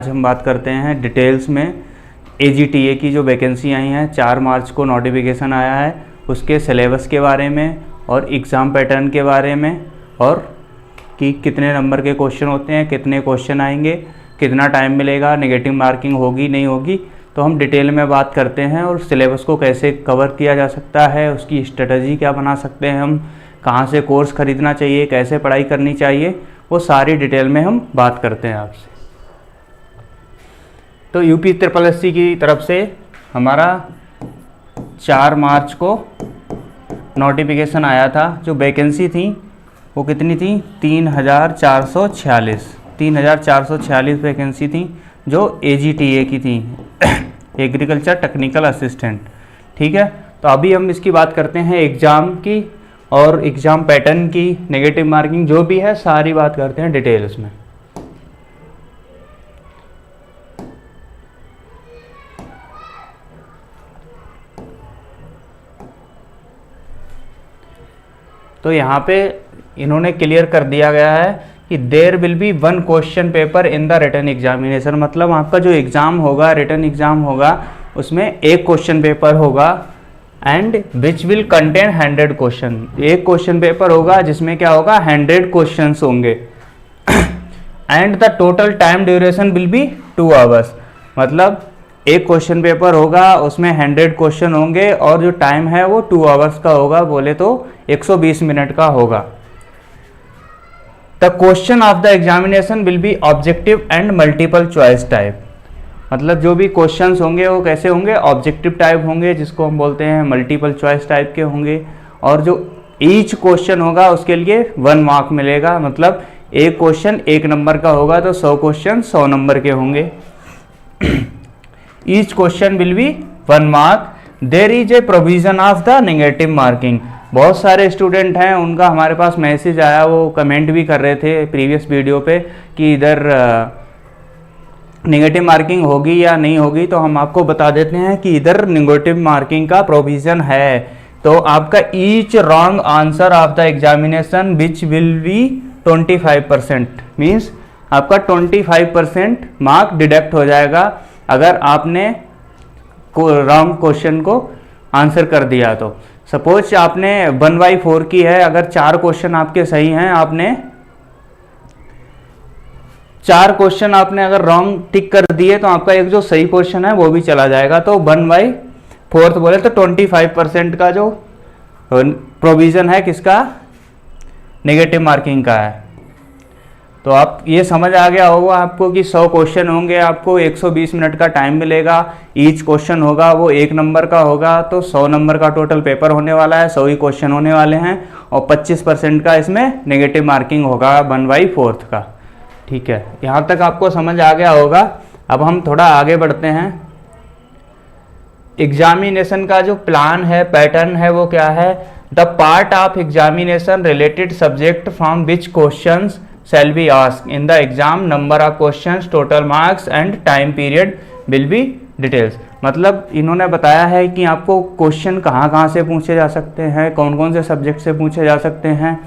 आज हम बात करते हैं डिटेल्स में AGTA की जो वैकेंसी आई हैं। 4 मार्च को नोटिफिकेशन आया है, उसके सिलेबस के बारे में और एग्ज़ाम पैटर्न के बारे में, और कि कितने नंबर के क्वेश्चन होते हैं, कितने क्वेश्चन आएंगे, कितना टाइम मिलेगा, नेगेटिव मार्किंग होगी नहीं होगी, तो हम डिटेल में बात करते हैं। और सिलेबस को कैसे कवर किया जा सकता है, उसकी स्ट्रेटजी क्या बना सकते हैं हम, कहाँ से कोर्स ख़रीदना चाहिए, कैसे पढ़ाई करनी चाहिए, वो सारी डिटेल में हम बात करते हैं आपसे। तो UPSSC की तरफ से हमारा 4 मार्च को नोटिफिकेशन आया था। जो वैकेंसी थी वो कितनी थी? 3,446 वैकेंसी थी जो AGTA की थी, एग्रीकल्चर टेक्निकल असिस्टेंट। ठीक है, तो अभी हम इसकी बात करते हैं एग्ज़ाम की और एग्ज़ाम पैटर्न की, नेगेटिव मार्किंग जो भी है सारी बात करते हैं डिटेल्स में। तो यहाँ पे इन्होंने क्लियर कर दिया गया है कि there will be 1 question paper in the written examination. मतलब आपका जो एग्ज़ाम होगा, रिटन एग्ज़ाम होगा, उसमें एक क्वेश्चन पेपर होगा and which will contain 100 question. एक क्वेश्चन पेपर होगा जिसमें क्या होगा, 100 क्वेश्चन होंगे and the total time duration will be 2 hours. मतलब एक क्वेश्चन पेपर होगा, उसमें 100 क्वेश्चन होंगे और जो टाइम है वो 2 आवर्स का होगा, बोले तो 120 मिनट का होगा। The question of the examination will be objective and multiple choice type. मतलब जो भी क्वेश्चंस होंगे वो कैसे होंगे, ऑब्जेक्टिव टाइप होंगे, जिसको हम बोलते हैं मल्टीपल चॉइस टाइप के होंगे। और जो ईच क्वेश्चन होगा उसके लिए 1 मार्क मिलेगा। मतलब एक क्वेश्चन 1 नंबर का होगा तो 100 क्वेश्चन 100 नंबर के होंगे। Each question will be 1 mark. There is a provision of the negative marking. बहुत सारे स्टूडेंट हैं, उनका हमारे पास मैसेज आया, वो कमेंट भी कर रहे थे प्रीवियस वीडियो पे कि इधर नेगेटिव मार्किंग होगी या नहीं होगी। तो हम आपको बता देते हैं कि इधर नेगेटिव मार्किंग का प्रोविज़न है। तो आपका each wrong answer of the examination which will be 25%, means आपका 25% मार्क डिडक्ट हो जाएगा अगर आपने रॉन्ग क्वेश्चन को आंसर कर दिया। तो सपोज आपने 1/4 की है, अगर 4 क्वेश्चन आपके सही हैं, आपने 4 क्वेश्चन आपने अगर रॉन्ग टिक कर दिए तो आपका एक जो सही क्वेश्चन है वो भी चला जाएगा। तो 1/4 बोले तो 25% का जो प्रोविजन है किसका, नेगेटिव मार्किंग का है। तो आप ये समझ आ गया होगा आपको कि 100 क्वेश्चन होंगे, आपको 120 मिनट का टाइम मिलेगा। ईच क्वेश्चन होगा वो 1 नंबर का होगा, तो 100 नंबर का टोटल पेपर होने वाला है, 100 ही क्वेश्चन होने वाले हैं और 25% का इसमें नेगेटिव मार्किंग होगा 1/4 का। ठीक है, यहाँ तक आपको समझ आ गया होगा। अब हम थोड़ा आगे बढ़ते हैं। एग्जामिनेशन का जो प्लान है, पैटर्न है, वो क्या है? The part of examination related subject from which questions shall be asked in the exam, number of questions, total marks and time period will be details। मतलब इन्होंने बताया है कि आपको क्वेश्चन कहाँ कहाँ से पूछे जा सकते हैं, कौन कौन से सब्जेक्ट से पूछे जा सकते हैं,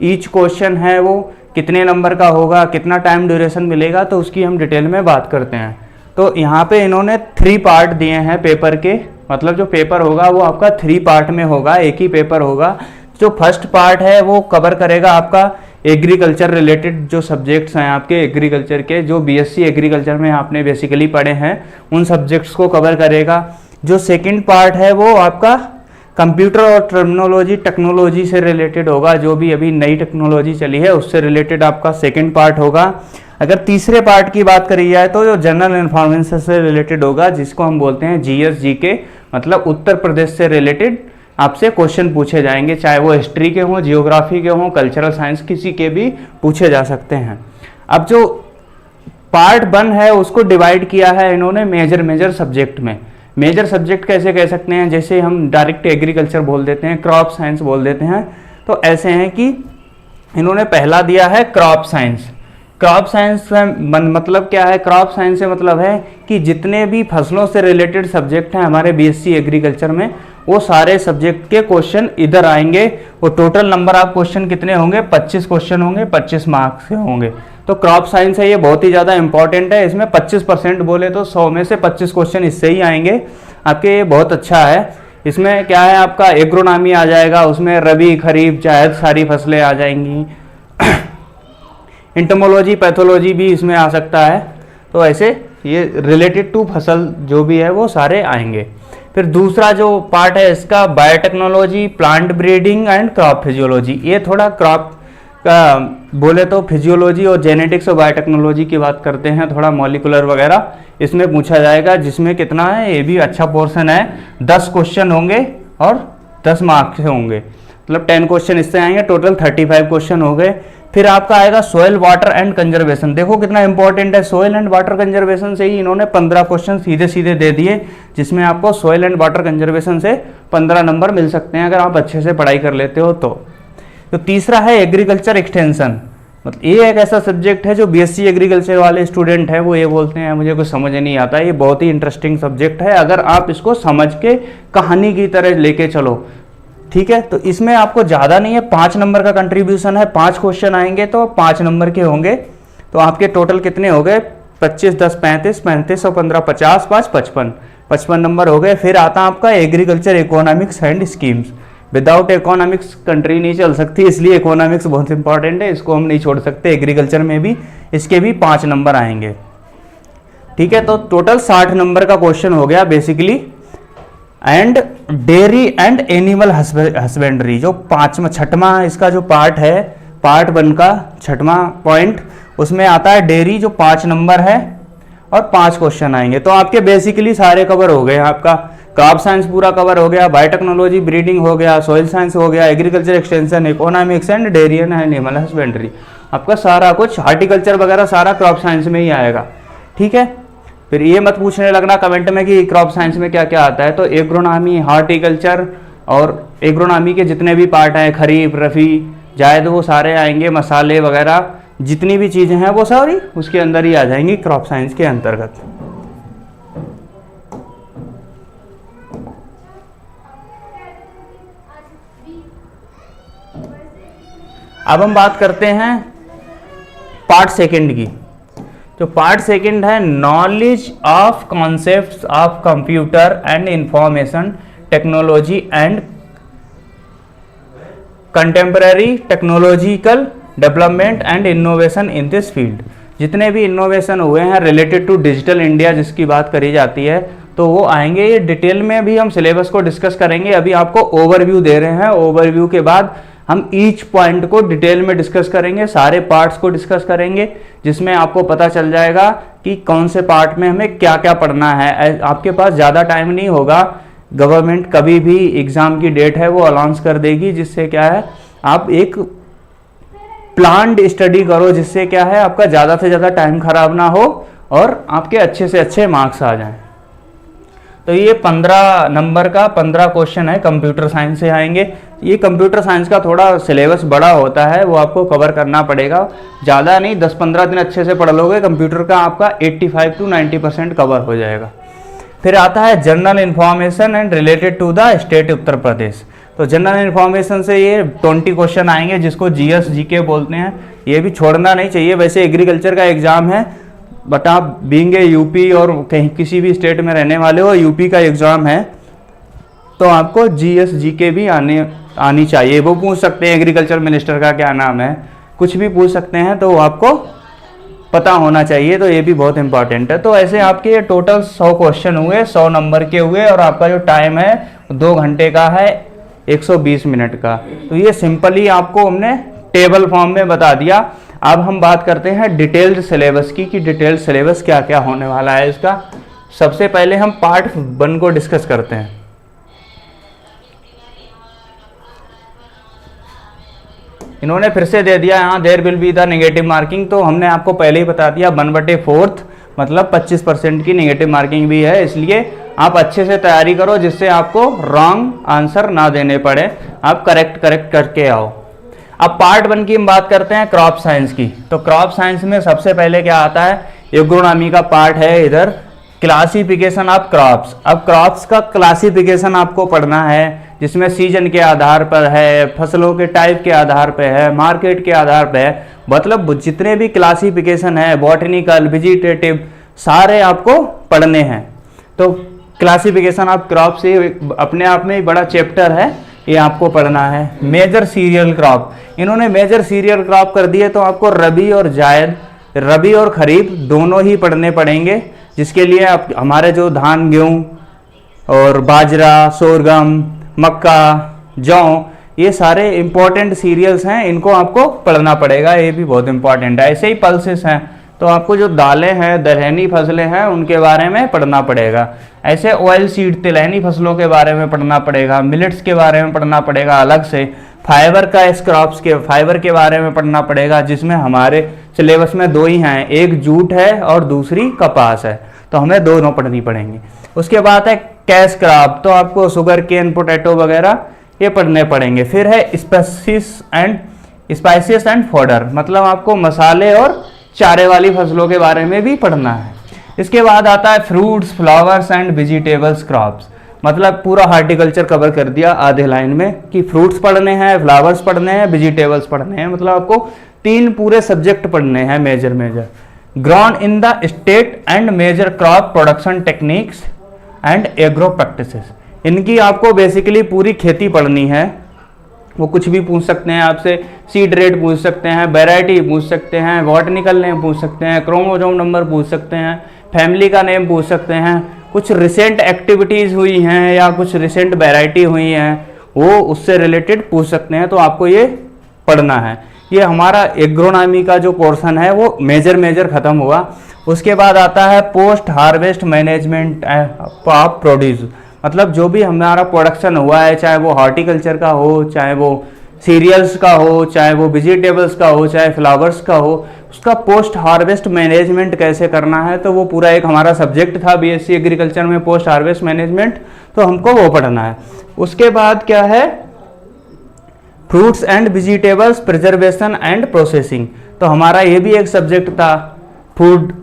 ईच क्वेश्चन है वो कितने नंबर का होगा, कितना टाइम ड्यूरेशन मिलेगा, तो उसकी हम डिटेल में बात करते हैं। तो यहाँ पे इन्होंने 3 पार्ट दिए हैं पेपर के। मतलब जो पेपर होगा वो आपका 3 पार्ट में होगा, एक ही पेपर होगा। जो फर्स्ट पार्ट है वो कवर करेगा आपका एग्रीकल्चर रिलेटेड जो सब्जेक्ट्स हैं आपके एग्रीकल्चर के, जो BSc एग्रीकल्चर में आपने बेसिकली पढ़े हैं, उन सब्जेक्ट्स को कवर करेगा। जो सेकंड पार्ट है वो आपका कंप्यूटर और टर्मिनोलॉजी टेक्नोलॉजी से रिलेटेड होगा, जो भी अभी नई टेक्नोलॉजी चली है उससे रिलेटेड आपका सेकंड पार्ट होगा। अगर तीसरे पार्ट की बात करी जाए तो जो जनरल इन्फॉर्मेशन से रिलेटेड होगा, जिसको हम बोलते हैं GS GK, मतलब उत्तर प्रदेश से रिलेटेड आपसे क्वेश्चन पूछे जाएंगे, चाहे वो हिस्ट्री के हों, जियोग्राफी के हों, कल्चरल साइंस, किसी के भी पूछे जा सकते हैं। अब जो पार्ट 1 है उसको डिवाइड किया है इन्होंने मेजर सब्जेक्ट में। मेजर सब्जेक्ट कैसे कह सकते हैं, जैसे हम डायरेक्ट एग्रीकल्चर बोल देते हैं, क्रॉप साइंस बोल देते हैं, तो ऐसे हैं कि इन्होंने पहला दिया है क्रॉप साइंस। क्रॉप साइंस से मतलब क्या है? क्रॉप साइंस से मतलब है कि जितने भी फसलों से रिलेटेड सब्जेक्ट हैं हमारे BSc एग्रीकल्चर में, वो सारे सब्जेक्ट के क्वेश्चन इधर आएंगे। वो टोटल नंबर ऑफ क्वेश्चन कितने होंगे? 25 क्वेश्चन होंगे, 25 मार्क्स के होंगे। तो क्रॉप साइंस है ये बहुत ही ज़्यादा इंपॉर्टेंट है। इसमें 25% बोले तो 100 में से 25 क्वेश्चन इससे ही आएंगे आपके, ये बहुत अच्छा है। इसमें क्या है आपका एग्रोनॉमी आ जाएगा, उसमें रबी खरीफ जायद सारी फसलें आ जाएंगी। इंटमोलॉजी पैथोलॉजी भी इसमें आ सकता है। तो ऐसे ये रिलेटेड टू फसल जो भी है वो सारे आएंगे। फिर दूसरा जो पार्ट है इसका biotechnology, plant breeding and crop physiology. ये थोड़ा क्रॉप का बोले तो फिजियोलॉजी और जेनेटिक्स और बायोटेक्नोलॉजी की बात करते हैं, थोड़ा मॉलिकुलर वगैरह इसमें पूछा जाएगा, जिसमें कितना है ये भी अच्छा पोर्शन है। 10 क्वेश्चन होंगे और 10 मार्क्स से होंगे, मतलब 10 क्वेश्चन इससे आएंगे, टोटल 35 क्वेश्चन हो गए। फिर आपका आएगा सोयल वाटर एंड कंजर्वेशन। देखो कितना इंपॉर्टेंट है, सोयल एंड वाटर कंजर्वेशन से ही इन्होंने 15 क्वेश्चन सीधे सीधे दे दिए, जिसमें आपको सोयल एंड वाटर कंजर्वेशन से 15 नंबर मिल सकते हैं अगर आप अच्छे से पढ़ाई कर लेते हो तो तीसरा है एग्रीकल्चर एक्सटेंशन। मतलब ये एक ऐसा सब्जेक्ट है जो बीएससी एग्रीकल्चर वाले स्टूडेंट हैं वो ये बोलते हैं मुझे कुछ समझ नहीं आता। ये बहुत ही इंटरेस्टिंग सब्जेक्ट है अगर आप इसको समझ के कहानी की तरह लेके चलो, ठीक है। तो इसमें आपको ज़्यादा नहीं है, 5 नंबर का कंट्रीब्यूशन है, 5 क्वेश्चन आएंगे तो 5 नंबर के होंगे। तो आपके टोटल कितने हो गए, 25 10 35 35 और 15 50 5 55 नंबर हो गए। फिर आता आपका agriculture economics and schemes. Without economics country नहीं चल सकती, इसलिए इकोनॉमिक्स बहुत इंपॉर्टेंट है, इसको हम नहीं छोड़ सकते। एग्रीकल्चर में भी इसके भी 5 नंबर आएंगे, ठीक है। तो टोटल 60 नंबर का क्वेश्चन हो गया basically. And dairy and animal husbandry जो 6वां इसका जो पार्ट है, पार्ट 1 का 6वां पॉइंट, उसमें आता है डेयरी जो 5 नंबर है और 5 क्वेश्चन आएंगे। तो आपके बेसिकली सारे कवर हो गए, आपका क्रॉप साइंस पूरा कवर हो गया, बायोटेक्नोलॉजी ब्रीडिंग हो गया, सॉइल साइंस हो गया, agriculture extension, economics and dairy and animal husbandry. आपका सारा कुछ हार्टिकल्चर वगैरह सारा क्रॉप साइंस में ही आएगा, ठीक है। फिर ये मत पूछने लगना कमेंट में कि क्रॉप साइंस में क्या क्या आता है। तो एग्रोनॉमी, हार्टिकल्चर और एग्रोनॉमी के जितने भी पार्ट हैं, खरीफ रफी जायद, वो सारे आएंगे। मसाले वगैरह जितनी भी चीज़ें हैं वो सारी उसके अंदर ही आ जाएंगी क्रॉप साइंस के अंतर्गत। अब हम बात करते हैं पार्ट 2 की। जो पार्ट 2 है knowledge of concepts of computer and information technology and contemporary technological development and innovation in this field. जितने भी इनोवेशन हुए हैं रिलेटेड टू डिजिटल इंडिया जिसकी बात करी जाती है तो वो आएंगे। ये डिटेल में भी हम सिलेबस को डिस्कस करेंगे। अभी आपको ओवरव्यू दे रहे हैं, ओवरव्यू के बाद हम ईच पॉइंट को डिटेल में डिस्कस करेंगे, सारे पार्ट्स को डिस्कस करेंगे, जिसमें आपको पता चल जाएगा कि कौन से पार्ट में हमें क्या क्या पढ़ना है। आपके पास ज़्यादा टाइम नहीं होगा, गवर्नमेंट कभी भी एग्ज़ाम की डेट है वो अनाउंस कर देगी, जिससे क्या है आप एक प्लान्ड स्टडी करो, जिससे क्या है आपका ज़्यादा से ज़्यादा टाइम खराब ना हो और आपके अच्छे से अच्छे मार्क्स आ जाएं। तो ये 15 नंबर का 15 क्वेश्चन है, कंप्यूटर साइंस से आएंगे। ये कंप्यूटर साइंस का थोड़ा सिलेबस बड़ा होता है, वो आपको कवर करना पड़ेगा। ज़्यादा नहीं, 10-15 दिन अच्छे से पढ़ लोगे, कंप्यूटर का आपका 85 to 90% कवर हो जाएगा। फिर आता है general information and related to the state Uttar Pradesh. तो जनरल इन्फॉर्मेशन से ये 20 क्वेश्चन आएंगे, जिसको GS GK बोलते हैं। ये भी छोड़ना नहीं चाहिए। वैसे एग्रीकल्चर का एग्जाम है, बट आप बीइंग यूपी और कहीं किसी भी स्टेट में रहने वाले हो, यूपी का एग्जाम है तो आपको GS GK भी आनी चाहिए। वो पूछ सकते हैं एग्रीकल्चर मिनिस्टर का क्या नाम है, कुछ भी पूछ सकते हैं, तो आपको पता होना चाहिए। तो ये भी बहुत इंपॉर्टेंट है। तो ऐसे आपके ये टोटल 100 क्वेश्चन हुए, 100 नंबर के हुए, और आपका जो टाइम है 2 घंटे का है, 120 मिनट का। तो ये सिंपली आपको हमने टेबल फॉर्म में बता दिया। अब हम बात करते हैं डिटेल्ड सिलेबस की, कि डिटेल्ड सिलेबस क्या क्या होने वाला है इसका। सबसे पहले हम पार्ट 1 को डिस्कस करते हैं। इन्होंने फिर से दे दिया यहाँ there will be the negative marking. तो हमने आपको पहले ही बता दिया 1/4 मतलब 25% की नेगेटिव मार्किंग भी है, इसलिए आप अच्छे से तैयारी करो जिससे आपको रॉन्ग आंसर ना देने पड़े, आप करेक्ट करके आओ। अब पार्ट 1 की हम बात करते हैं क्रॉप साइंस की। तो क्रॉप साइंस में सबसे पहले क्या आता है, एग्रोनॉमी का पार्ट है इधर, क्लासिफिकेशन ऑफ क्रॉप्स। अब क्रॉप्स का क्लासिफिकेशन आपको पढ़ना है, जिसमें सीजन के आधार पर है, फसलों के टाइप के आधार पर है, मार्केट के आधार पर है, मतलब जितने भी क्लासिफिकेशन है, बॉटनिकल, वेजिटेटिव, सारे आपको पढ़ने हैं। तो क्लासिफिकेशन ऑफ क्रॉप से अपने आप में बड़ा चैप्टर है, ये आपको पढ़ना है। मेजर सीरियल क्रॉप, इन्होंने मेजर सीरियल क्रॉप कर दिए, तो आपको रबी और जायद, रबी और खरीफ दोनों ही पढ़ने पड़ेंगे, जिसके लिए आप हमारे जो धान, गेहूँ और बाजरा, सोरगम, मक्का, जौ, ये सारे इंपॉर्टेंट सीरियल्स हैं, इनको आपको पढ़ना पड़ेगा, ये भी बहुत इंपॉर्टेंट है। ऐसे ही पल्सेस हैं, तो आपको जो दालें हैं, दलहनी फसलें हैं, उनके बारे में पढ़ना पड़ेगा। ऐसे ऑयल सीड, तिलहनी फसलों के बारे में पढ़ना पड़ेगा, मिलेट्स के बारे में पढ़ना पड़ेगा अलग से, फाइबर का क्रॉप्स के फाइबर के बारे में पढ़ना पड़ेगा, जिसमें हमारे सिलेबस में दो ही हैं, एक जूट है और दूसरी कपास है, तो हमें दोनों पढ़नी पड़ेंगी। उसके बाद है कैश क्रॉप, तो आपको शुगर केन, पोटैटो वगैरह ये पढ़ने पड़ेंगे। फिर है स्पाइसेस एंड फॉडर, मतलब आपको मसाले और चारे वाली फसलों के बारे में भी पढ़ना है। इसके बाद आता है fruits, flowers and vegetables crops, मतलब पूरा हार्टिकल्चर कवर कर दिया आधे लाइन में, कि फ्रूट्स पढ़ने हैं, फ्लावर्स पढ़ने हैं, वेजिटेबल्स पढ़ने हैं, मतलब आपको 3 पूरे सब्जेक्ट पढ़ने हैं major. Ground in the state and major crop production techniques and agro practices, इनकी आपको बेसिकली पूरी खेती पढ़नी है। वो कुछ भी पूछ सकते हैं आपसे, सीड रेट पूछ सकते हैं, वैरायटी पूछ सकते हैं, बॉटनिकल नेम पूछ सकते हैं, क्रोमोसोम नंबर पूछ सकते हैं, फैमिली का नेम पूछ सकते हैं, कुछ रिसेंट एक्टिविटीज़ हुई हैं या कुछ रिसेंट वैरायटी हुई हैं, वो उससे रिलेटेड पूछ सकते हैं, तो आपको ये पढ़ना है। ये हमारा एग्रोनॉमी का जो पोर्शन है वो मेजर खत्म हुआ। उसके बाद आता है post harvest management of produce, मतलब जो भी हमारा प्रोडक्शन हुआ है, चाहे वो हॉर्टिकल्चर का हो, चाहे वो सीरियल्स का हो, चाहे वो वेजिटेबल्स का हो, चाहे फ्लावर्स का हो, उसका पोस्ट हार्वेस्ट मैनेजमेंट कैसे करना है, तो वो पूरा एक हमारा सब्जेक्ट था बीएससी एग्रीकल्चर में, पोस्ट हार्वेस्ट मैनेजमेंट, तो हमको वो पढ़ना है। उसके बाद क्या है, fruits and vegetables preservation and processing, तो हमारा ये भी एक सब्जेक्ट था, फूड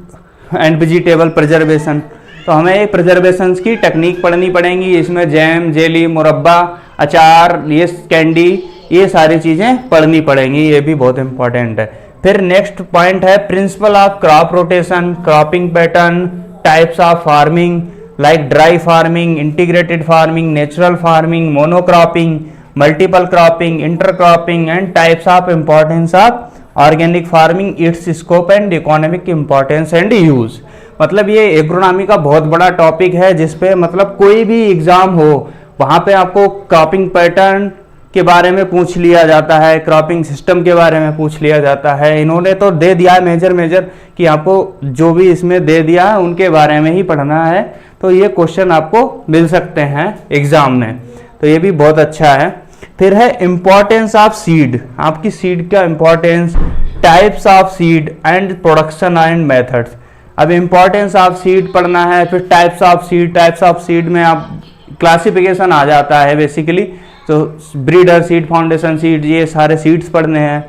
एंड वेजिटेबल प्रिजर्वेशन, तो हमें ये प्रिजर्वेशन की टेक्निक पढ़नी पड़ेंगी। इसमें जैम, जेली, मुरब्बा, अचार, ये कैंडी, ये सारी चीज़ें पढ़नी पड़ेंगी, ये भी बहुत इंपॉर्टेंट है। फिर नेक्स्ट पॉइंट है principle of crop rotation, cropping pattern, types of farming like dry farming, integrated farming, natural farming, monocropping, multiple cropping, intercropping and types of importance of organic farming, it's scope and economic importance and use. मतलब ये agronomy का बहुत बड़ा topic है, जिसपे मतलब कोई भी एग्जाम हो वहाँ पे आपको क्रॉपिंग पैटर्न के बारे में पूछ लिया जाता है, क्रॉपिंग सिस्टम के बारे में पूछ लिया जाता है। इन्होंने तो दे दिया है मेजर कि आपको जो भी इसमें दे दिया है उनके बारे में ही पढ़ना है, तो ये क्वेश्चन आपको मिल सकते हैं एग्जाम में, तो ये भी बहुत अच्छा है। फिर है इंपॉर्टेंस ऑफ सीड, आपकी सीड का importance, types of seed and production and methods. अब इंपॉर्टेंस ऑफ सीड पढ़ना है, फिर टाइप्स ऑफ सीड में आप क्लासिफिकेशन आ जाता है बेसिकली, तो ब्रीडर सीड, फाउंडेशन सीड, ये सारे सीड्स पढ़ने हैं।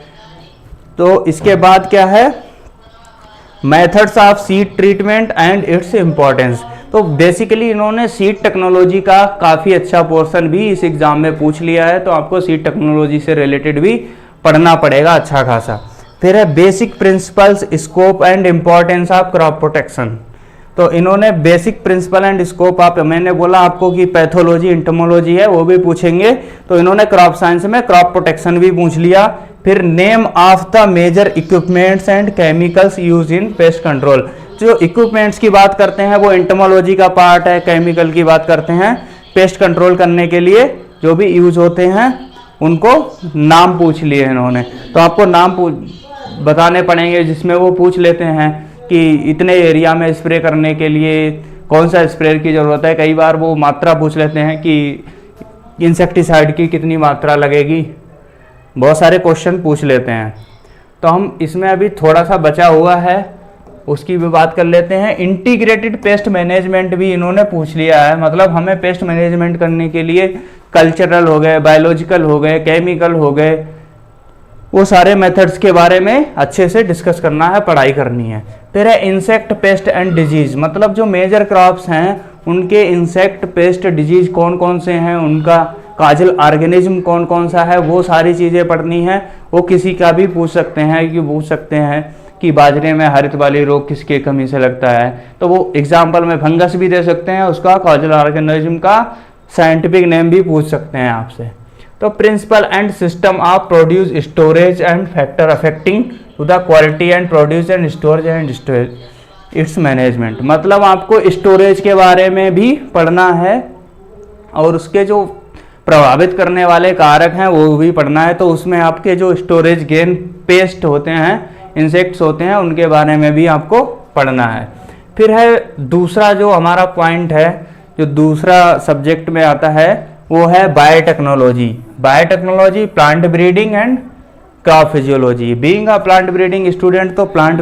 तो इसके बाद क्या है, methods of seed treatment and its importance. तो बेसिकली इन्होंने सीड टेक्नोलॉजी का काफ़ी अच्छा पोर्शन भी इस एग्जाम में पूछ लिया है, तो आपको सीड टेक्नोलॉजी से रिलेटेड भी पढ़ना पड़ेगा अच्छा खासा। फिर है basic principles, scope and importance of crop protection, तो इन्होंने basic principle and scope of, मैंने बोला आपको कि पैथोलॉजी, इंटोमोलॉजी है वो भी पूछेंगे, तो इन्होंने क्रॉप साइंस में क्रॉप प्रोटेक्शन भी पूछ लिया। फिर name of the major equipments and chemicals use in pest control, जो इक्विपमेंट्स की बात करते हैं वो एंटोमोलॉजी का पार्ट है, केमिकल की बात करते हैं पेस्ट कंट्रोल करने के लिए जो भी यूज होते हैं उनको नाम पूछ लिए इन्होंने, तो आपको नाम बताने पड़ेंगे, जिसमें वो पूछ लेते हैं कि इतने एरिया में स्प्रे करने के लिए कौन सा स्प्रे की ज़रूरत है। कई बार वो मात्रा पूछ लेते हैं कि इंसेक्टिसाइड की कितनी मात्रा लगेगी, बहुत सारे क्वेश्चन पूछ लेते हैं। तो हम इसमें अभी थोड़ा सा बचा हुआ है उसकी भी बात कर लेते हैं। इंटीग्रेटेड पेस्ट मैनेजमेंट भी इन्होंने पूछ लिया है, मतलब हमें पेस्ट मैनेजमेंट करने के लिए कल्चरल हो गए, बायोलॉजिकल हो गए, केमिकल हो गए, वो सारे मेथड्स के बारे में अच्छे से डिस्कस करना है, पढ़ाई करनी है। फिर है इंसेक्ट पेस्ट एंड डिजीज, मतलब जो मेजर क्रॉप्स हैं उनके इंसेक्ट पेस्ट डिजीज कौन कौन से हैं, उनका काजल ऑर्गेनिज्म कौन कौन सा है, वो सारी चीज़ें पढ़नी है। वो किसी का भी पूछ सकते हैं कि बाजरे में हरित वाली रोग किसके कमी से लगता है, तो वो एग्जाम्पल में फंगस भी दे सकते हैं, उसका काजल ऑर्गेनिज्म का साइंटिफिक नेम भी पूछ सकते हैं आपसे। तो principle and system of produce storage and factor affecting to the quality and produce and storage its management, मतलब आपको स्टोरेज के बारे में भी पढ़ना है और उसके जो प्रभावित करने वाले कारक हैं वो भी पढ़ना है। तो उसमें आपके जो स्टोरेज गेन पेस्ट होते हैं, इंसेक्ट्स होते हैं, उनके बारे में भी आपको पढ़ना है। फिर है दूसरा जो हमारा पॉइंट है, जो दूसरा सब्जेक्ट में आता है, वो है biotechnology. Biotechnology, plant breeding and crop physiology. Being a plant breeding student तो प्लांट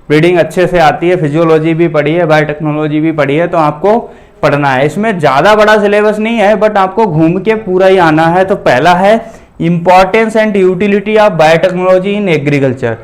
ब्रीडिंग अच्छे से आती है, फिजियोलॉजी भी पढ़ी है, बायोटेक्नोलॉजी भी पढ़ी है, तो आपको पढ़ना है। इसमें ज़्यादा बड़ा सिलेबस नहीं है, बट आपको घूम के पूरा ही आना है। तो पहला है importance and utility of biotechnology in agriculture.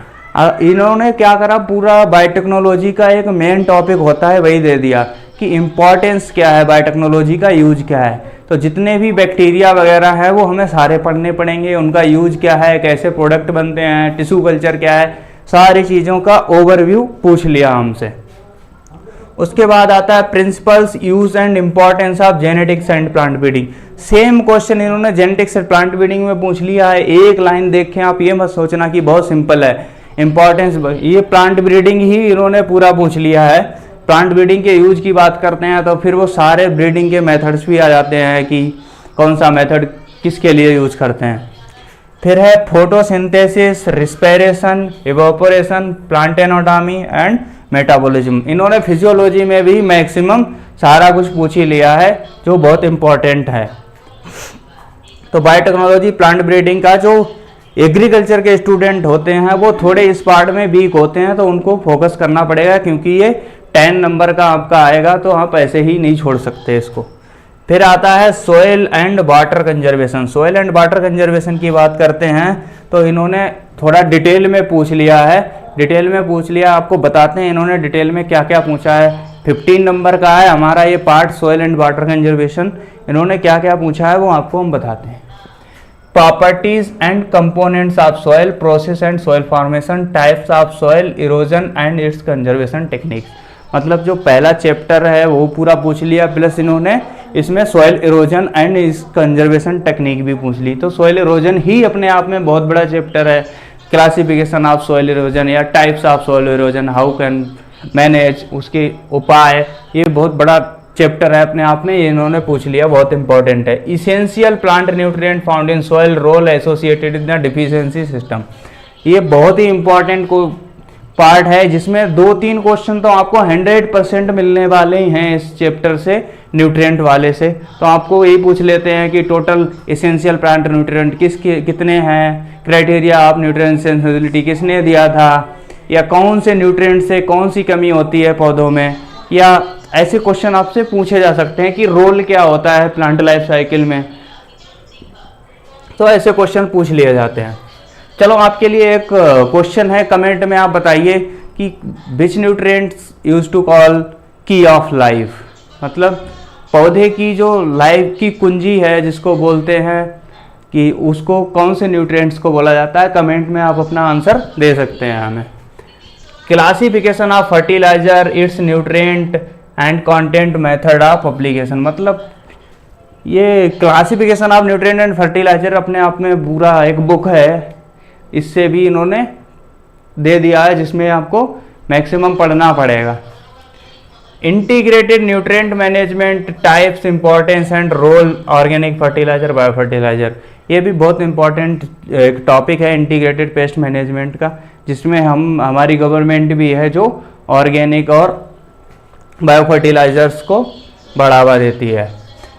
इन्होंने क्या करा, पूरा बायोटेक्नोलॉजी का एक मेन टॉपिक होता है वही दे दिया कि इंपॉर्टेंस क्या है बायोटेक्नोलॉजी का, यूज क्या है। तो जितने भी बैक्टीरिया वगैरह है वो हमें सारे पढ़ने पड़ेंगे, उनका यूज क्या है, कैसे प्रोडक्ट बनते हैं, टिश्यू कल्चर क्या है, सारी चीज़ों का ओवरव्यू पूछ लिया हमसे। उसके बाद आता है principles, use and importance of genetics and plant breeding. Same question इन्होंने जेनेटिक्स एंड प्लांट ब्रीडिंग में पूछ लिया है। एक लाइन देखें आप, ये मत सोचना कि बहुत सिंपल है। इंपॉर्टेंस, ये प्लांट ब्रीडिंग ही इन्होंने पूरा पूछ लिया है। प्लांट ब्रीडिंग के यूज की बात करते हैं तो फिर वो सारे ब्रीडिंग के मेथड्स भी आ जाते हैं कि कौन सा मेथड किसके लिए यूज करते हैं। फिर है photosynthesis, respiration, evaporation, plant anatomy and metabolism. इन्होंने फिजियोलॉजी में भी मैक्सिमम सारा कुछ पूछ ही लिया है, जो बहुत इंपॉर्टेंट है। तो बायोटेक्नोलॉजी, प्लांट ब्रीडिंग का जो एग्रीकल्चर के स्टूडेंट होते हैं वो थोड़े इस पार्ट में वीक होते हैं, तो उनको फोकस करना पड़ेगा, क्योंकि ये 10 नंबर का आपका आएगा, तो आप ऐसे ही नहीं छोड़ सकते इसको। फिर आता है soil and water conservation. Soil and water conservation की बात करते हैं तो इन्होंने थोड़ा डिटेल में पूछ लिया है। डिटेल में पूछ लिया, आपको बताते हैं इन्होंने डिटेल में क्या क्या पूछा है। 15 नंबर का है हमारा ये part, soil and water conservation. इन्होंने क्या क्या पूछा है वो आपको हम बताते हैं। Properties and components of soil, process and soil formation, types of soil, erosion and it's conservation techniques. मतलब जो पहला चैप्टर है वो पूरा पूछ लिया, प्लस इन्होंने इसमें सॉइल इरोजन एंड इस कंजर्वेशन टेक्निक भी पूछ ली। तो सॉइल इरोजन ही अपने आप में बहुत बड़ा चैप्टर है। क्लासिफिकेशन ऑफ सॉइल इरोजन या types of soil erosion, how can manage, उसके उपाय, ये बहुत बड़ा चैप्टर है अपने आप में, ये इन्होंने पूछ लिया, बहुत इंपॉर्टेंट है। Essential plant nutrient found in soil, role associated in the deficiency system. ये बहुत ही इंपॉर्टेंट को पार्ट है, जिसमें 2-3 क्वेश्चन तो आपको 100% मिलने वाले ही हैं इस चैप्टर से, न्यूट्रिएंट वाले से। तो आपको यही पूछ लेते हैं कि टोटल इसेंशियल प्लांट न्यूट्रिएंट कितने हैं, क्राइटेरिया ऑफ न्यूट्रिएंट सेंसिटिविटी किसने दिया था, या कौन से न्यूट्रिएंट से कौन सी कमी होती है पौधों में, या ऐसे क्वेश्चन आपसे पूछे जा सकते हैं कि रोल क्या होता है प्लांट लाइफ साइकिल में। तो ऐसे क्वेश्चन पूछ लिए जाते हैं। चलो आपके लिए एक क्वेश्चन है, कमेंट में आप बताइए कि which nutrients use to call key of life, मतलब पौधे की जो लाइफ की कुंजी है जिसको बोलते हैं, कि उसको कौन से न्यूट्रिएंट्स को बोला जाता है। कमेंट में आप अपना आंसर दे सकते हैं हमें। Classification of fertiliser, its nutrient and content, method of application. मतलब ये classification of nutrient and fertiliser अपने आप में पूरा एक बुक है, इससे भी इन्होंने दे दिया है, जिसमें आपको मैक्सिमम पढ़ना पड़ेगा। Integrated nutrient management, types, importance and role, organic fertiliser, bio fertiliser. ये भी बहुत इंपॉर्टेंट एक टॉपिक है इंटीग्रेटेड पेस्ट मैनेजमेंट का, जिसमें हमारी गवर्नमेंट भी है जो ऑर्गेनिक और बायो फर्टिलाइजर्स को बढ़ावा देती है।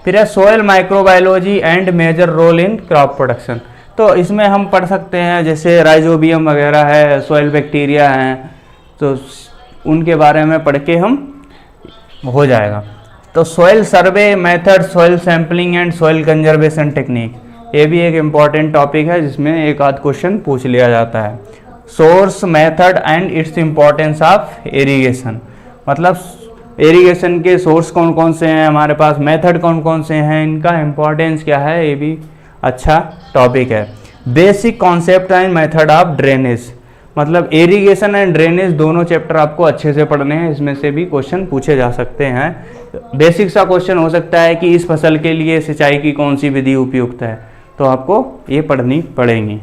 फिर है soil microbiology and major role in crop production. तो इसमें हम पढ़ सकते हैं जैसे राइजोबियम वगैरह है, सोयल बैक्टीरिया हैं, तो उनके बारे में पढ़ के हम हो जाएगा। तो soil survey method, soil sampling and soil conservation technique, ये भी एक इम्पॉर्टेंट टॉपिक है, जिसमें एक आध क्वेश्चन पूछ लिया जाता है। Source method and it's importance of irrigation, मतलब इरिगेशन के सोर्स कौन कौन से हैं हमारे पास, मेथड कौन कौन से हैं, इनका इम्पोर्टेंस क्या है, ये भी अच्छा टॉपिक है। Basic concept and method of drainage, मतलब इरिगेशन एंड ड्रेनेज दोनों चैप्टर आपको अच्छे से पढ़ने हैं, इसमें से भी क्वेश्चन पूछे जा सकते हैं। बेसिक सा क्वेश्चन हो सकता है कि इस फसल के लिए सिंचाई की कौन सी विधि उपयुक्त है, तो आपको ये पढ़नी पड़ेगी।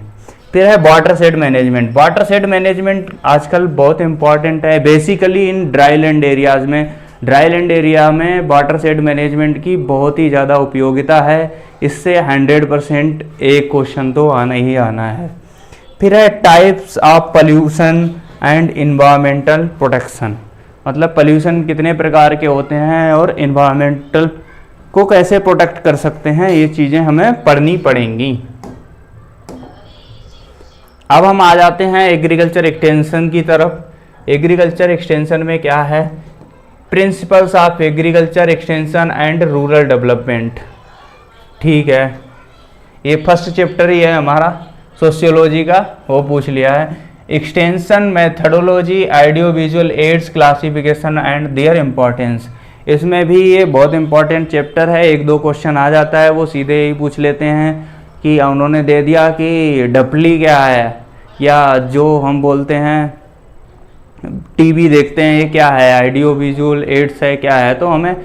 फिर है water shade management. Water shade management आजकल बहुत इंपॉर्टेंट है, basically in dry land areas में। ड्राई लैंड एरिया में वाटर शेड मैनेजमेंट की बहुत ही ज़्यादा उपयोगिता है, इससे 100% एक क्वेश्चन तो आना ही आना है। फिर है types of pollution and environmental protection, मतलब पोल्यूशन कितने प्रकार के होते हैं और इन्वायरमेंटल को कैसे प्रोटेक्ट कर सकते हैं, ये चीज़ें हमें पढ़नी पड़ेंगी। अब हम आ जाते हैं एग्रीकल्चर एक्सटेंशन की तरफ। एग्रीकल्चर एक्सटेंशन में क्या है, principles of agriculture extension and rural development. ठीक है, ये फर्स्ट चैप्टर ही है हमारा सोशियोलॉजी का, वो पूछ लिया है। Extension methodology, audio visual aids, classification and there importance, इसमें भी ये बहुत इंपॉर्टेंट चैप्टर है। एक दो क्वेश्चन आ जाता है, वो सीधे ही पूछ लेते हैं कि उन्होंने दे दिया कि डपली क्या है, या जो हम बोलते हैं टीवी देखते हैं ये क्या है, ऑडियो विजुअल एड्स है क्या है, तो हमें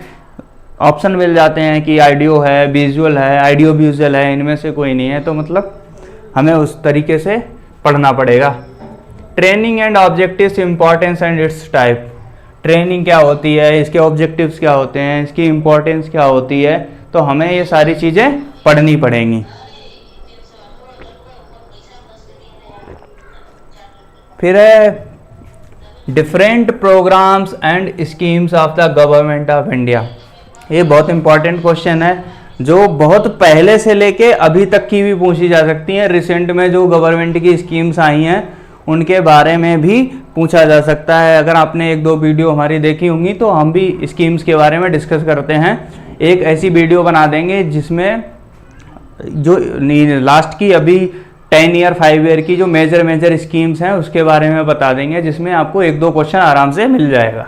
ऑप्शन मिल जाते हैं कि ऑडियो है, विजुअल है, ऑडियो विजुअल है, इनमें से कोई नहीं है, तो मतलब हमें उस तरीके से पढ़ना पड़ेगा। Training and objectives, importance and it's type, training क्या होती है, इसके ऑब्जेक्टिव्स क्या होते हैं, इसकी इंपॉर्टेंस क्या होती है, तो हमें ये सारी चीज़ें पढ़नी पड़ेंगी। फिर है different programmes and schemes of the government of India. ये बहुत इंपॉर्टेंट क्वेश्चन है, जो बहुत पहले से लेके अभी तक की भी पूछी जा सकती हैं। रिसेंट में जो गवर्नमेंट की स्कीम्स आई हैं उनके बारे में भी पूछा जा सकता है। अगर आपने एक दो वीडियो हमारी देखी होंगी तो हम भी स्कीम्स के बारे में डिस्कस करते हैं। एक ऐसी वीडियो बना देंगे जिसमें जो लास्ट की अभी 10 ईयर 5 ईयर की जो मेजर स्कीम्स हैं उसके बारे में बता देंगे, जिसमें आपको एक दो क्वेश्चन आराम से मिल जाएगा।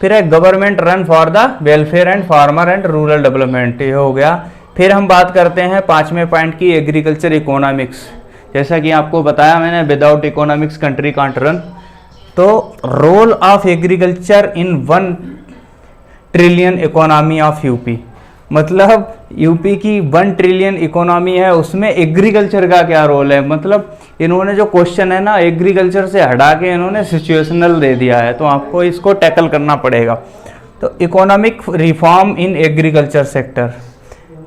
फिर है government run for the welfare and farmer and rural development, ये हो गया। फिर हम बात करते हैं 5वें पॉइंट की, एग्रीकल्चर इकोनॉमिक्स। जैसा कि आपको बताया मैंने, without economics country can't run. तो role of agriculture in 1 trillion economy of UP, मतलब यूपी की 1 ट्रिलियन इकोनॉमी है, उसमें एग्रीकल्चर का क्या रोल है। मतलब इन्होंने जो क्वेश्चन है ना एग्रीकल्चर से हटा के इन्होंने सिचुएशनल दे दिया है, तो आपको इसको टैकल करना पड़ेगा। तो economic reform in agriculture sector,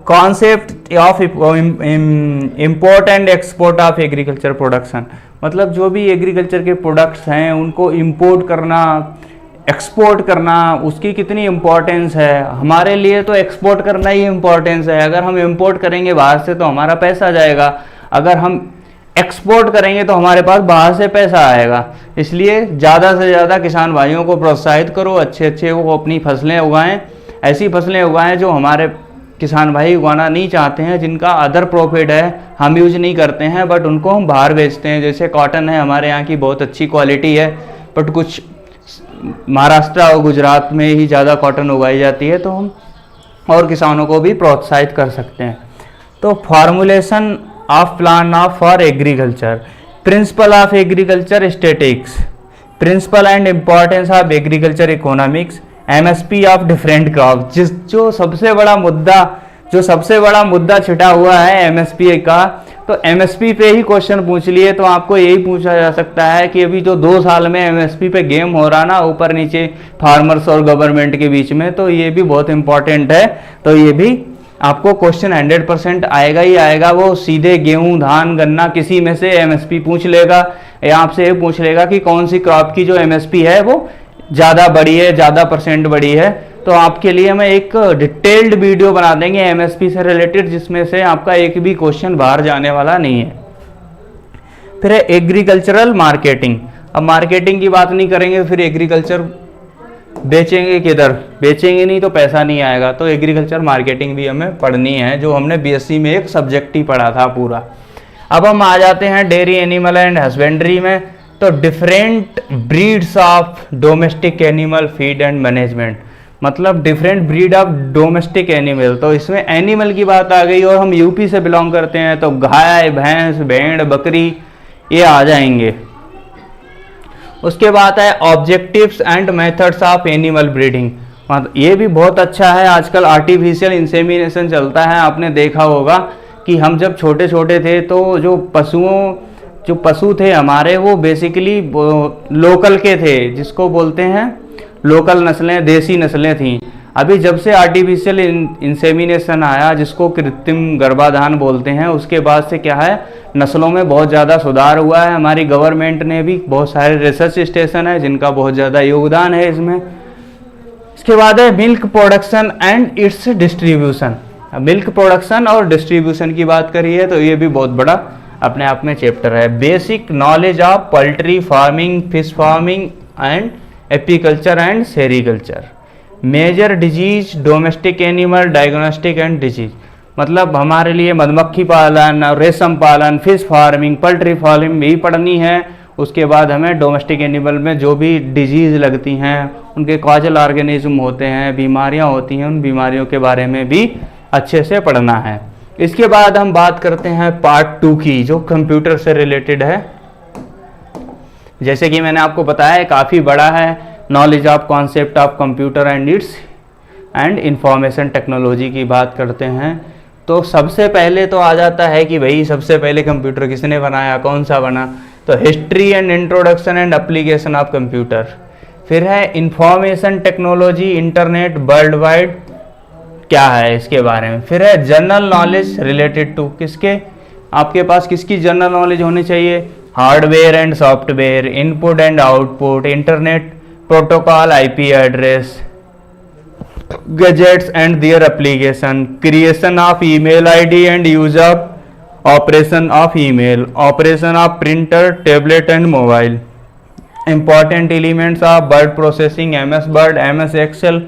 concept of import and export of agriculture production, मतलब जो भी एग्रीकल्चर के प्रोडक्ट्स हैं उनको इम्पोर्ट करना, एक्सपोर्ट करना, उसकी कितनी इम्पोर्टेंस है। हमारे लिए तो एक्सपोर्ट करना ही इम्पोर्टेंस है, अगर हम इम्पोर्ट करेंगे बाहर से तो हमारा पैसा जाएगा, अगर हम एक्सपोर्ट करेंगे तो हमारे पास बाहर से पैसा आएगा। इसलिए ज़्यादा से ज़्यादा किसान भाइयों को प्रोत्साहित करो, अच्छे वो अपनी फसलें उगाएं, ऐसी फसलें उगाएं जो हमारे किसान भाई उगाना नहीं चाहते हैं, जिनका अदर प्रॉफिट है, हम यूज नहीं करते हैं बट उनको हम बाहर बेचते हैं। जैसे कॉटन है, हमारे यहाँ की बहुत अच्छी क्वालिटी है बट कुछ महाराष्ट्र और गुजरात में ही ज़्यादा कॉटन उगाई जाती है, तो हम और किसानों को भी प्रोत्साहित कर सकते हैं। तो formulation of plan of for agriculture, principle of agriculture statics, principle and importance of agriculture economics, MSP of different crop, जो सबसे बड़ा मुद्दा छिटा हुआ है एमएसपी का, तो एमएसपी पे ही क्वेश्चन पूछ लिए तो आपको यही पूछा जा सकता है कि अभी जो 2 साल में एमएसपी पे गेम हो रहा ना ऊपर नीचे फार्मर्स और गवर्नमेंट के बीच में, तो ये भी बहुत इंपॉर्टेंट है। तो ये भी आपको क्वेश्चन 100% आएगा ही आएगा। वो सीधे गेहूं, धान, गन्ना किसी में से एमएसपी पूछ लेगा, या आपसे ये पूछ लेगा कि कौन सी क्रॉप की जो एमएसपी है वो ज़्यादा बड़ी है, ज़्यादा % बड़ी है। तो आपके लिए हम एक डिटेल्ड वीडियो बना देंगे एमएसपी से रिलेटेड, जिसमें से आपका एक भी क्वेश्चन बाहर जाने वाला नहीं है। फिर है एग्रीकल्चरल मार्केटिंग। अब मार्केटिंग की बात नहीं करेंगे फिर एग्रीकल्चर बेचेंगे किधर, बेचेंगे नहीं तो पैसा नहीं आएगा। तो एग्रीकल्चर मार्केटिंग भी हमें पढ़नी है, जो हमने बीएससी में एक सब्जेक्ट ही पढ़ा था पूरा। अब हम आ जाते हैं डेयरी एनिमल एंड हस्बेंड्री में। तो different breeds of domestic animal feed and management, मतलब different breed of domestic animal. तो इसमें एनिमल की बात आ गई और हम यूपी से बिलोंग करते हैं तो गाय, भैंस, भेड़, बकरी ये आ जाएंगे। उसके बाद है objectives and methods of animal breeding. ये भी बहुत अच्छा है। आजकल आर्टिफिशियल इंसेमिनेशन चलता है, आपने देखा होगा कि हम जब छोटे छोटे थे तो जो पशु थे हमारे वो बेसिकली लोकल के थे, जिसको बोलते हैं लोकल नस्लें, देसी नस्लें थीं। अभी जब से आर्टिफिशियल इंसेमिनेशन आया, जिसको कृत्रिम गर्भाधान बोलते हैं, उसके बाद से क्या है, नस्लों में बहुत ज़्यादा सुधार हुआ है। हमारी गवर्नमेंट ने भी बहुत सारे रिसर्च स्टेशन है जिनका बहुत ज़्यादा योगदान है इसमें। इसके बाद है milk production and it's distribution. Milk production और डिस्ट्रीब्यूशन की बात करिए तो ये भी बहुत बड़ा अपने आप में चैप्टर है। Basic knowledge of poultry farming, fish farming and apiculture and sericulture. Major disease domestic animal diagnostic and disease, मतलब हमारे लिए मधुमक्खी पालन, रेशम पालन, फिश फार्मिंग, पोल्ट्री फार्मिंग भी पढ़नी है। उसके बाद हमें डोमेस्टिक एनिमल में जो भी डिजीज़ लगती हैं, उनके कॉजल ऑर्गेनिज्म होते हैं, बीमारियां होती हैं, उन बीमारियों के बारे में भी अच्छे से पढ़ना है। इसके बाद हम बात करते हैं पार्ट 2 की, जो कंप्यूटर से रिलेटेड है। जैसे कि मैंने आपको बताया काफ़ी बड़ा है। Knowledge of concept of computer and it's and information technology की बात करते हैं तो सबसे पहले तो आ जाता है कि भाई सबसे पहले कंप्यूटर किसने बनाया, कौन सा बना। तो history and introduction and application of computer. फिर है information technology, internet world wide क्या है इसके बारे में। फिर है जनरल नॉलेज रिलेटेड टू किसके, आपके पास किसकी जनरल नॉलेज होनी चाहिए, hardware and software, input and output, internet protocol, IP address, gadgets and their application, creation of email ID and use of operation of email, operation of printer, tablet and mobile, important elements of word processing, MS Word, MS Excel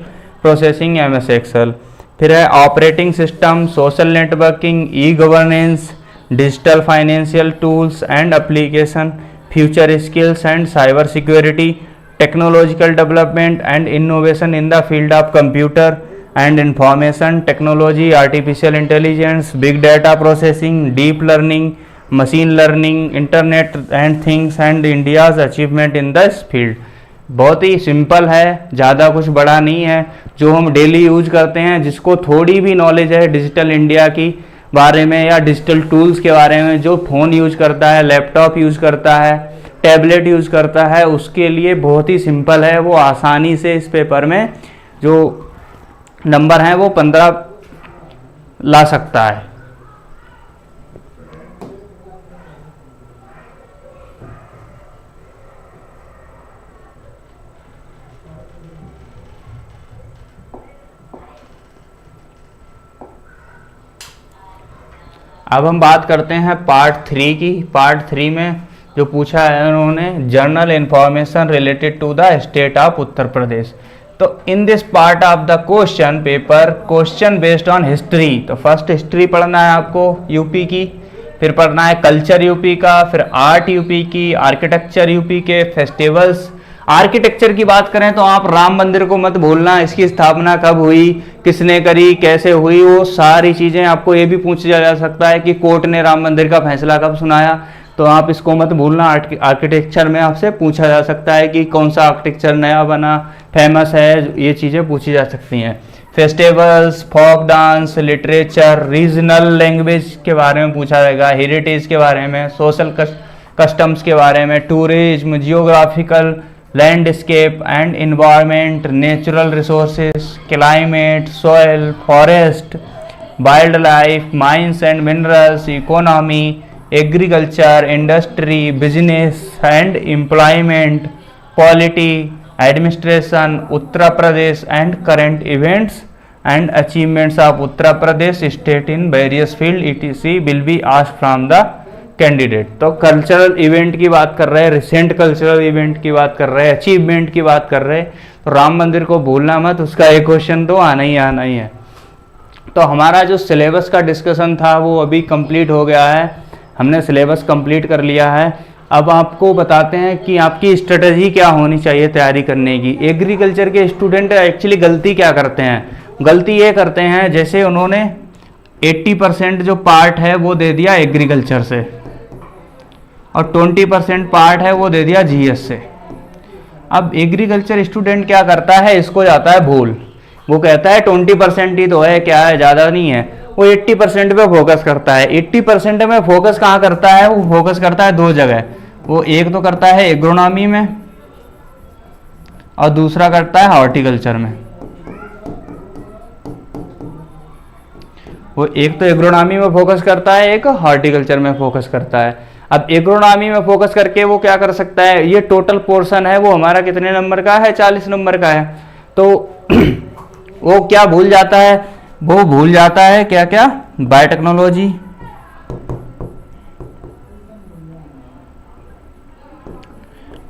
processing, MS Excel. फिर है operating system, social networking, e governance, digital financial tools and application, future skills and cyber security, technological development and innovation in the field of computer and information technology, artificial intelligence, big data processing, deep learning, machine learning, internet and things and India's achievement in this field. बहुत ही simple है, ज़्यादा कुछ बड़ा नहीं है, जो हम daily use करते हैं। जिसको थोड़ी भी नॉलेज है डिजिटल इंडिया की बारे में या डिजिटल टूल्स के बारे में, जो फ़ोन यूज करता है, लैपटॉप यूज करता है, टैबलेट यूज करता है, उसके लिए बहुत ही सिंपल है। वो आसानी से इस पेपर में जो नंबर हैं वो 15 ला सकता है। अब हम बात करते हैं पार्ट 3 की। पार्ट 3 में जो पूछा है उन्होंने, general information related to the state of Uttar Pradesh. तो in this part of the question paper, question based on history. तो फर्स्ट हिस्ट्री पढ़ना है आपको यूपी की, फिर पढ़ना है कल्चर यूपी का, फिर आर्ट यूपी की, आर्किटेक्चर यूपी के, फेस्टिवल्स। आर्किटेक्चर की बात करें तो आप राम मंदिर को मत भूलना, इसकी स्थापना कब हुई, किसने करी, कैसे हुई, वो सारी चीज़ें आपको ये भी पूछा जा सकता है कि कोर्ट ने राम मंदिर का फैसला कब सुनाया, तो आप इसको मत भूलना। आर्किटेक्चर में आपसे पूछा जा सकता है कि कौन सा आर्किटेक्चर नया बना, फेमस है, ये चीज़ें पूछी जा सकती हैं। Festivals, folk dance, literature, regional language के बारे में पूछा जाएगा, हेरिटेज के बारे में, सोशल कस्टम्स के बारे में, tourism, geographical, landscape and environment, natural resources, climate, soil, forest, wild life, mines and minerals, economy, agriculture, industry, business and employment, polity, administration, Uttar Pradesh and current events and achievements of Uttar Pradesh state in various field etc will be asked from the candidate. तो cultural event की बात कर रहे हैं, recent cultural event की बात कर रहे हैं, अचीवमेंट की बात कर रहे हैं, तो राम मंदिर को भूलना मत, उसका एक क्वेश्चन तो आना ही है। तो हमारा जो सिलेबस का डिस्कशन था वो अभी कंप्लीट हो गया है, हमने सिलेबस कंप्लीट कर लिया है। अब आपको बताते हैं कि आपकी स्ट्रेटजी क्या होनी चाहिए तैयारी करने की। एग्रीकल्चर के स्टूडेंट एक्चुअली गलती क्या करते हैं, गलती ये करते हैं जैसे उन्होंने 80% जो पार्ट है वो दे दिया एग्रीकल्चर से और 20% पार्ट है वो दे दिया जीएस से। अब एग्रीकल्चर स्टूडेंट क्या करता है, इसको जाता है भूल, वो कहता है 20% ही तो है, क्या है, ज़्यादा नहीं है। वो 80% पे फोकस करता है। 80% में फोकस कहाँ करता है, वो फोकस करता है दो जगह। वो एक तो करता है एग्रोनॉमी में और दूसरा करता है हॉर्टिकल्चर में। वो एक तो एग्रोनॉमी में फोकस करता है, एक हॉर्टिकल्चर में फोकस करता है। अब एग्रोनॉमी में फोकस करके वो क्या कर सकता है, ये टोटल पोर्शन है वो हमारा कितने नंबर का है, 40 नंबर का है। तो वो क्या भूल जाता है, वो भूल जाता है क्या क्या, बायोटेक्नोलॉजी,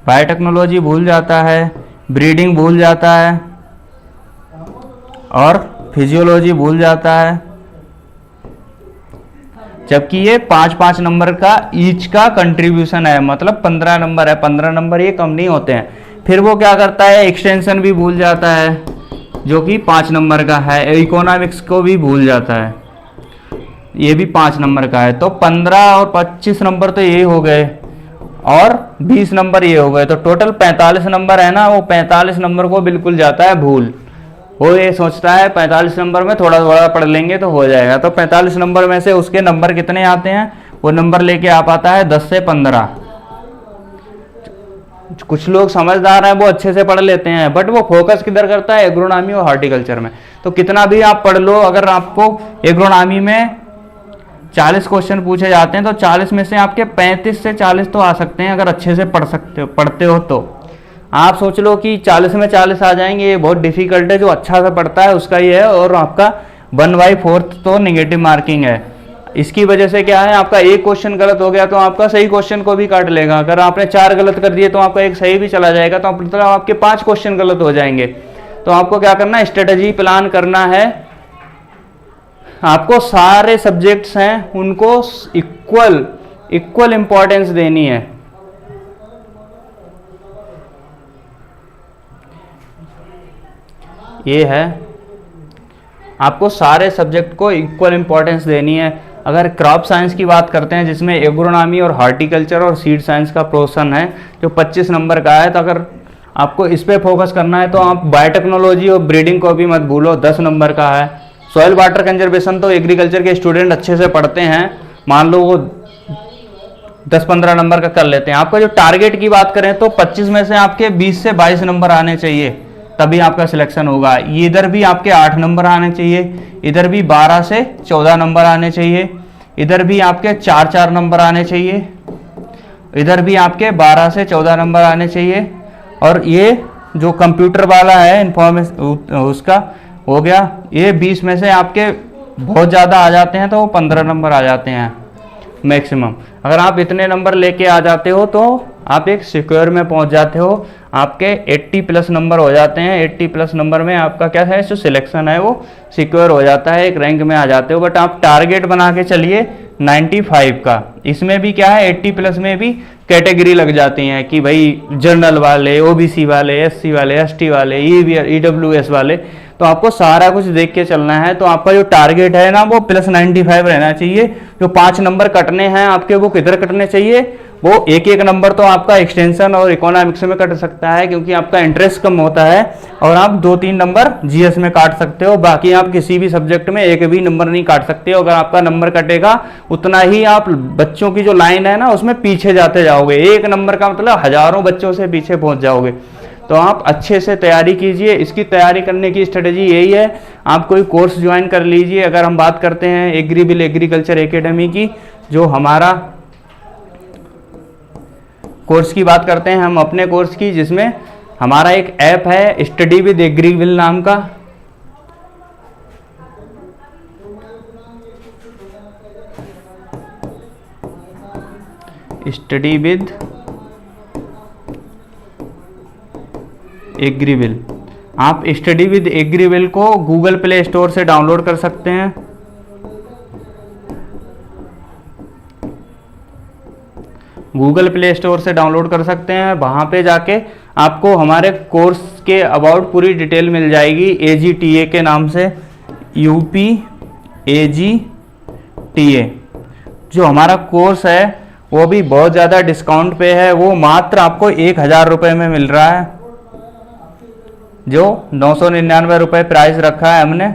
बायोटेक्नोलॉजी भूल जाता है, ब्रीडिंग भूल जाता है और फिजियोलॉजी भूल जाता है। जबकि ये 5-5 नंबर का ईच का कंट्रीब्यूशन है, मतलब 15 नंबर है। 15 नंबर ये कम नहीं होते हैं। फिर वो क्या करता है, एक्सटेंशन भी भूल जाता है जो कि 5 नंबर का है। इकोनॉमिक्स को भी भूल जाता है, ये भी 5 नंबर का है। तो 15 और 25 नंबर तो ये हो गए और 20 नंबर ये हो गए, तो टोटल 45 नंबर है ना। वो 45 नंबर को बिल्कुल जाता है भूल। वो ये सोचता है 45 नंबर में थोड़ा थोड़ा पढ़ लेंगे तो हो जाएगा। तो 45 नंबर में से उसके नंबर कितने आते हैं, वो नंबर लेके आ पाता है 10 से 15। कुछ लोग समझदार हैं, वो अच्छे से पढ़ लेते हैं, बट वो फोकस किधर करता है, एग्रोनॉमी और हॉर्टिकल्चर में। तो कितना भी आप पढ़ लो, अगर आपको एग्रोनॉमी में 40 क्वेश्चन पूछे जाते हैं तो 40 में से आपके 35 से 40 तो आ सकते हैं, अगर अच्छे से पढ़ते हो तो। आप सोच लो कि 40 में 40 आ जाएंगे, ये बहुत डिफिकल्ट है। जो अच्छा से पढ़ता है उसका ही है, और आपका 1/4 तो नेगेटिव मार्किंग है। इसकी वजह से क्या है, आपका एक क्वेश्चन गलत हो गया तो आपका सही क्वेश्चन को भी काट लेगा। अगर आपने 4 गलत कर दिए तो आपका एक सही भी चला जाएगा, तो मतलब आपके 5 क्वेश्चन गलत हो जाएंगे। तो आपको क्या करना है, स्ट्रेटजी प्लान करना है। आपको सारे सब्जेक्ट्स हैं उनको इक्वल इंपॉर्टेंस देनी है। ये है, आपको सारे सब्जेक्ट को इक्वल इंपॉर्टेंस देनी है। अगर क्रॉप साइंस की बात करते हैं जिसमें एग्रोनॉमी और हॉर्टिकल्चर और सीड साइंस का पोर्शन है जो 25 नंबर का है, तो अगर आपको इस पे फोकस करना है तो आप बायोटेक्नोलॉजी और ब्रीडिंग को भी मत भूलो, 10 नंबर का है। सॉइल वाटर कंजर्वेशन तो एग्रीकल्चर के स्टूडेंट अच्छे से पढ़ते हैं, मान लो वो 10-15 नंबर का कर लेते हैं। आपका जो टारगेट की बात करें तो 25 में से आपके 20 से 22 नंबर आने चाहिए, तभी आपका सिलेक्शन होगा। इधर भी आपके 8 नंबर आने चाहिए, इधर भी 12 से 14 नंबर आने चाहिए, इधर भी आपके 4-4 नंबर आने चाहिए, इधर भी आपके 12 से 14 नंबर आने चाहिए। और ये जो कंप्यूटर वाला है इंफॉर्मेशन उसका हो गया, ये 20 में से आपके बहुत ज़्यादा आ जाते हैं तो 15 नंबर आ जाते हैं मैक्सिमम। अगर आप इतने नंबर लेके आ जाते हो तो आप एक सिक्योर में पहुंच जाते हो, आपके 80+ नंबर हो जाते हैं। 80+ नंबर में आपका क्या है, जो सिलेक्शन है वो सिक्योर हो जाता है, एक रैंक में आ जाते हो। बट आप टारगेट बना के चलिए 95 का। इसमें भी क्या है, 80+ में भी कैटेगरी लग जाती हैं कि भाई जनरल वाले, ओबीसी वाले, एससी वाले, एसटी वाले, ईडब्ल्यूएस वाले। तो आपको सारा कुछ देख के चलना है। तो आपका जो टारगेट है ना वो +95 रहना चाहिए। जो 5 नंबर कटने हैं आपके, वो किधर कटने चाहिए, वो एक नंबर तो आपका एक्सटेंशन और इकोनॉमिक्स में कट सकता है क्योंकि आपका इंटरेस्ट कम होता है, और आप 2-3 नंबर जीएस में काट सकते हो। बाकी आप किसी भी सब्जेक्ट में एक भी नंबर नहीं काट सकते हो। अगर आपका नंबर कटेगा उतना ही आप बच्चों की जो लाइन है ना उसमें पीछे जाते जाओगे। 1 नंबर का मतलब हजारों बच्चों से पीछे पहुंच जाओगे। तो आप अच्छे से तैयारी कीजिए। इसकी तैयारी करने की स्ट्रेटजी यही है, आप कोई कोर्स ज्वाइन कर लीजिए। अगर हम बात करते हैं एग्रीबिल एग्रीकल्चर एकेडमी की, जो हमारा कोर्स की बात करते हैं हम अपने कोर्स की, जिसमें हमारा एक ऐप है स्टडी विद एग्रीबिल नाम का। स्टडी विद एग्रीबिल, आप स्टडी विद एग्रीबिल को गूगल प्ले स्टोर से डाउनलोड कर सकते हैं। गूगल प्ले स्टोर से डाउनलोड कर सकते हैं। वहाँ पे जाके आपको हमारे कोर्स के अबाउट पूरी डिटेल मिल जाएगी, AGTA के नाम से, UPAGTA। जो हमारा कोर्स है वो भी बहुत ज़्यादा डिस्काउंट पे है, वो मात्र आपको 1000 रुपये में मिल रहा है। जो 999 रुपये प्राइस रखा है हमने,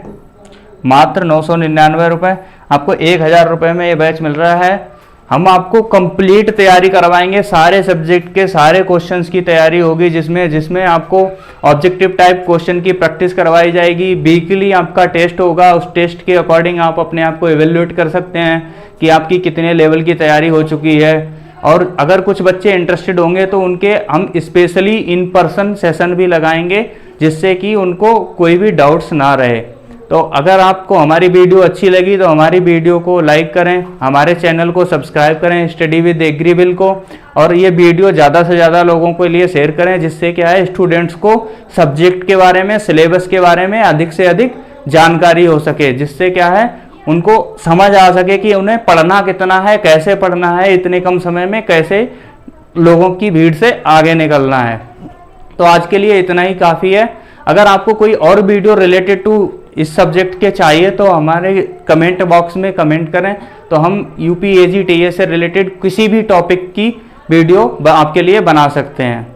मात्र 999 रुपये, आपको 1000 रुपये में ये बैच मिल रहा है। हम आपको कंप्लीट तैयारी करवाएंगे, सारे सब्जेक्ट के सारे क्वेश्चंस की तैयारी होगी, जिसमें आपको ऑब्जेक्टिव टाइप क्वेश्चन की प्रैक्टिस करवाई जाएगी। वीकली आपका टेस्ट होगा, उस टेस्ट के अकॉर्डिंग आप अपने आप को इवेल्युएट कर सकते हैं कि आपकी कितने लेवल की तैयारी हो चुकी है। और अगर कुछ बच्चे इंटरेस्टेड होंगे तो उनके हम स्पेशली इन पर्सन सेशन भी लगाएंगे, जिससे कि उनको कोई भी डाउट्स ना रहे। तो अगर आपको हमारी वीडियो अच्छी लगी तो हमारी वीडियो को लाइक करें, हमारे चैनल को सब्सक्राइब करें स्टडी विद एग्रीबिल को, और ये वीडियो ज़्यादा से ज़्यादा लोगों के लिए शेयर करें, जिससे क्या है स्टूडेंट्स को सब्जेक्ट के बारे में, सिलेबस के बारे में अधिक से अधिक जानकारी हो सके, जिससे क्या है उनको समझ आ सके कि उन्हें पढ़ना कितना है, कैसे पढ़ना है, इतने कम समय में कैसे लोगों की भीड़ से आगे निकलना है। तो आज के लिए इतना ही काफ़ी है। अगर आपको कोई और वीडियो रिलेटेड टू इस सब्जेक्ट के चाहिए तो हमारे कमेंट बॉक्स में कमेंट करें, तो हम UPAGTA से रिलेटेड किसी भी टॉपिक की वीडियो आपके लिए बना सकते हैं।